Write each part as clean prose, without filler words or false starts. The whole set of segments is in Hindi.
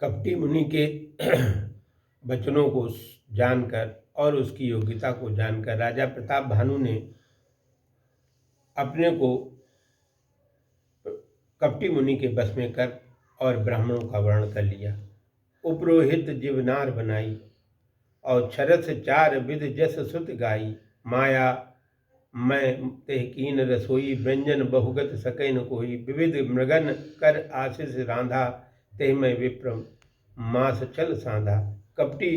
कपटी मुनि के वचनों को जानकर और उसकी योग्यता को जानकर राजा प्रताप भानु ने अपने को कपटी मुनि के बस में कर और ब्राह्मणों का वर्ण कर लिया। उपरोहित जीवनार बनाई और छरस चार विध जस सुत गाई। माया मैं तेह कीन रसोई व्यंजन बहुगत सकै न कोई। विविध मृगन कर आशीष रांधा तेह मैं विप्र मास चल साधा। कपटी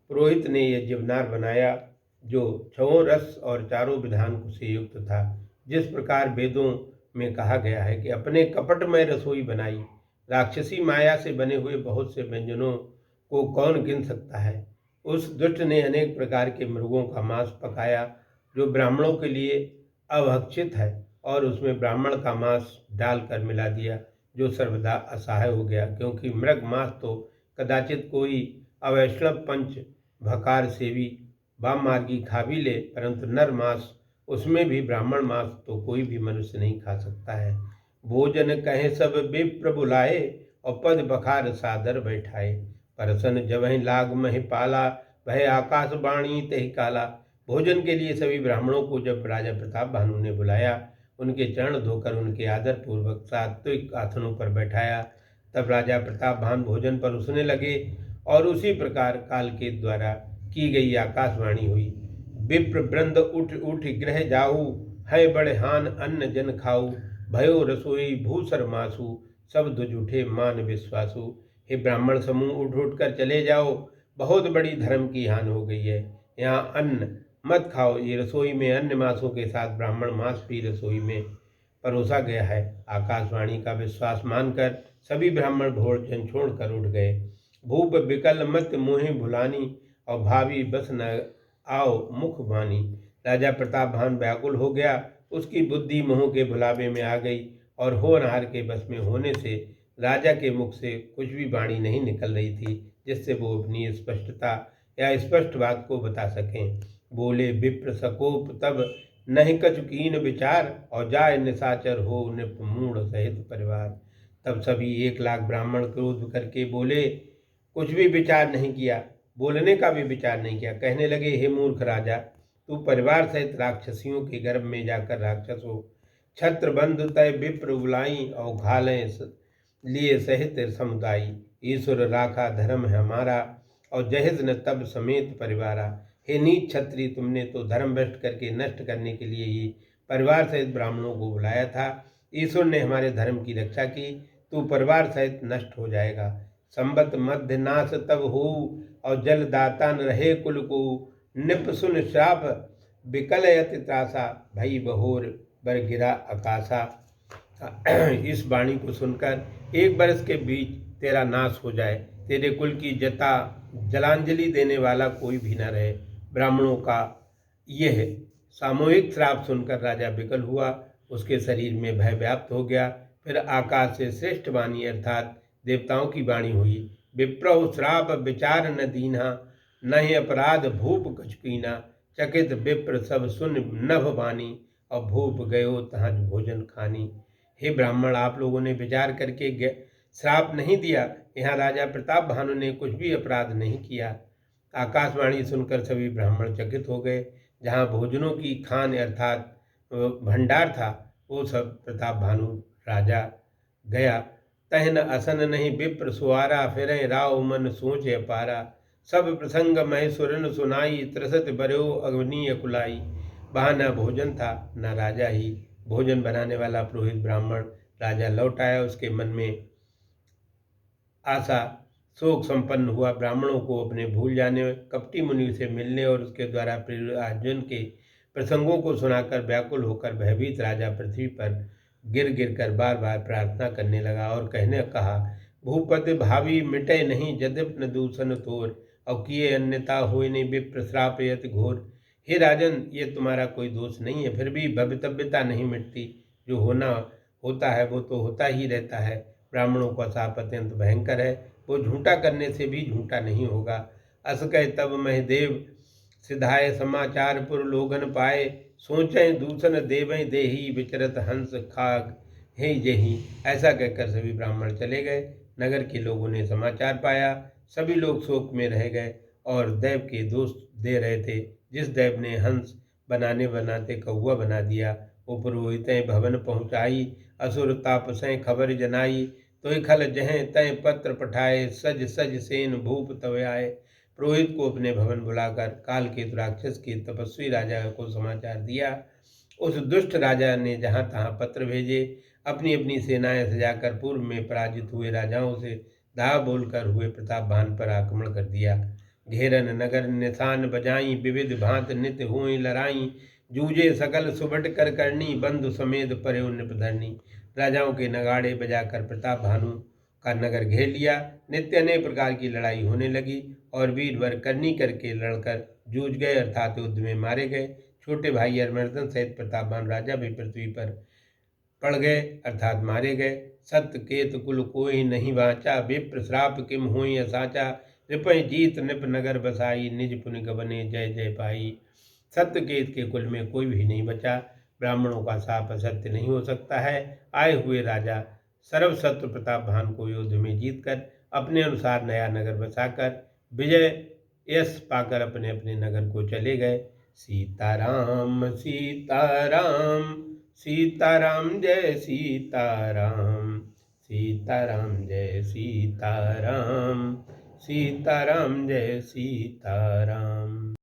पुरोहित ने यह जीवनार बनाया जो छहों रस और चारों विधान से युक्त था। जिस प्रकार वेदों में कहा गया है कि अपने कपट में रसोई बनाई। राक्षसी माया से बने हुए बहुत से व्यंजनों को कौन गिन सकता है। उस दुष्ट ने अनेक प्रकार के मृगों का मांस पकाया जो ब्राह्मणों के लिए अभक्षित है और उसमें ब्राह्मण का मांस डालकर मिला दिया जो सर्वदा असहाय हो गया, क्योंकि मृग मांस तो कदाचित कोई अवैष्णव पंच भकार सेवी वाम मार्गी खा भी ले, परंतु नर मांस उसमें भी ब्राह्मण मांस तो कोई भी मनुष्य नहीं खा सकता है। भोजन कहे सब विप्र बुलाए और पद बखार सादर बैठाए। परसन जबहि लाग महि पाला वह आकाश बाणी तहि काला। भोजन के लिए सभी ब्राह्मणों को जब राजा प्रताप भानु ने बुलाया, उनके चरण धोकर उनके आदर पूर्वक सात्विक आसनों पर बैठाया, तब राजा प्रताप भानु भोजन परोसने लगे और उसी प्रकार काल के द्वारा की गई आकाशवाणी हुई। विप्र वृंद उठ उठ गृह जाऊ है बड़े हान अन्न जन खाऊ। भयो रसोई भूसर मासु सब दुज उठे मान विश्वासु। हे ब्राह्मण समूह उठ उठ कर चले जाओ, बहुत बड़ी धर्म की हान हो गई है। यहाँ अन्न मत खाओ। ये रसोई में अन्य मांसों के साथ ब्राह्मण मांस भी रसोई में परोसा गया है। आकाशवाणी का विश्वास मानकर सभी ब्राह्मण भोजन छोड़कर उठ गए। भूप विकल मत मोहि भुलानी और भावी बस न आओ मुख बानी। राजा प्रताप भानु व्याकुल हो गया। उसकी बुद्धि मोह के भुलावे में आ गई और होनहार के बस में होने से राजा के मुख से कुछ भी वाणी नहीं निकल रही थी जिससे वो अपनी स्पष्टता या स्पष्ट बात को बता सकें। बोले विप्र सकोप तब नहीं कचुकीन विचार और जाय निशाचर हो निप मूढ़ सहित परिवार। तब सभी 1,00,000 ब्राह्मण क्रोध करके बोले, कुछ भी विचार नहीं किया, बोलने का भी विचार नहीं किया। कहने लगे, हे मूर्ख राजा, तू परिवार सहित राक्षसियों के गर्भ में जाकर राक्षस हो। छत्र बंधु तय विप्र बुलाई और घालें लिए सहित समुदायी। ईश्वर राखा धर्म है हमारा और जहेज न तब समेत परिवारा। हे नीच छत्री, तुमने तो धर्म भ्रष्ट करके नष्ट करने के लिए ही परिवार सहित ब्राह्मणों को बुलाया था। ईश्वर ने हमारे धर्म की रक्षा की, तू परिवार सहित नष्ट हो जाएगा। संबत मध्य नाश तब हो और जल दाता न रहे कुल को। निप सुन श्राप विकल यति त्रासा भई बहोर बर गिरा आकाशा। इस वाणी को सुनकर 1 वर्ष के बीच तेरा नाश हो जाए, तेरे कुल की जलांजलि देने वाला कोई भी न रहे। ब्राह्मणों का यह सामूहिक श्राप सुनकर राजा विकल हुआ, उसके शरीर में भय व्याप्त हो गया। फिर आकाश से श्रेष्ठ वाणी अर्थात देवताओं की वाणी हुई। विप्रौ श्राप विचार न दीन्हा नहीं अपराध भूप कछुकीना। चकित विप्र सब सुन नभ वाणी और भूप गयो तहाँ भोजन खानी। हे ब्राह्मण, आप लोगों ने विचार करके श्राप नहीं दिया। यहाँ राजा प्रताप भानु ने कुछ भी अपराध नहीं किया। आकाशवाणी सुनकर सभी ब्राह्मण चकित हो गए। जहाँ भोजनों की खान अर्थात भंडार था, वो सब प्रताप भानु राजा गया। तहन असन नहीं विप्र सुआरा फिर राव मन सोच अपारा। सब प्रसंग मह सुरन सुनाई त्रसत बरो अग्नि अकुलाई। वहाँ न भोजन था न राजा ही। भोजन बनाने वाला पुरोहित ब्राह्मण राजा लौट आया। उसके मन में आशा शोक संपन्न हुआ। ब्राह्मणों को अपने भूल जाने, कपटी मुनि से मिलने और उसके द्वारा अर्जुन के प्रसंगों को सुनाकर व्याकुल होकर भयभीत राजा पृथ्वी पर गिर गिर कर बार बार प्रार्थना करने लगा और कहा, भूपति भावी मिटे नहीं यद्यप न दूषण तोर और किए अन्यता होय नहीं विप्र श्राप यत घोर। हे राजन, ये तुम्हारा कोई दोष नहीं है, फिर भी भवितव्यता नहीं मिटती। जो होना होता है वो तो होता ही रहता है। ब्राह्मणों का शाप अत्यंत भयंकर है, वो झूठा करने से भी झूठा नहीं होगा। अस कह तब मह देव सिधाय समाचार पुर लोगन पाए। सोचें दूषण देवें देही विचरत हंस खाग हे जही। ऐसा कहकर सभी ब्राह्मण चले गए। नगर के लोगों ने समाचार पाया। सभी लोग शोक में रह गए और दैव के दोष दे रहे थे। जिस दैव ने हंस बनाने बनाते कौआ बना दिया, वो पुरोहितें भवन पहुँचाई, असुर तापसें खबर जनाई, तो खल जहें तय पत्र पठाए, सज सज सेन भूप तव आए। पुरोहित को अपने भवन बुलाकर काल के राक्षस के तपस्वी राजा को समाचार दिया। उस दुष्ट राजा ने जहाँ तहाँ पत्र भेजे, अपनी अपनी सेनाएं सजाकर पूर्व में पराजित हुए राजाओं से धा बोलकर हुए प्रतापभान पर आक्रमण कर दिया। घेरन नगर निशान बजाई, विविध भांत नित हुई लड़ाई, जूझे सकल सुबट कर करनी, बंधु समेत पर्यो निपधरनी। राजाओं के नगाड़े बजाकर प्रताप भानु का नगर घेर लिया। नित्य अनेक प्रकार की लड़ाई होने लगी और वीरवर करनी करके लड़कर जूझ गए अर्थात युद्ध में मारे गए। छोटे भाई हरिमर्दन सहित प्रतापवान राजा भी पृथ्वी पर पड़ गए अर्थात मारे गए। सत्य केत कुल कोई नहीं वाचा, विप्र श्राप किम हुई असाचा, रिपय जीत निप नगर बसाई, निज पुनि गवने जय जय पाई। सत्यकेत के कुल में कोई भी नहीं बचा। ब्राह्मणों का शाप असत्य नहीं हो सकता है। आए हुए राजा सर्वशत्रु प्रतापभान को युद्ध में जीतकर अपने अनुसार नया नगर बसाकर विजय यश पाकर अपने अपने नगर को चले गए। सीताराम सीताराम सीताराम जय सीताराम, सीताराम जय सीताराम, सीताराम जय सीताराम।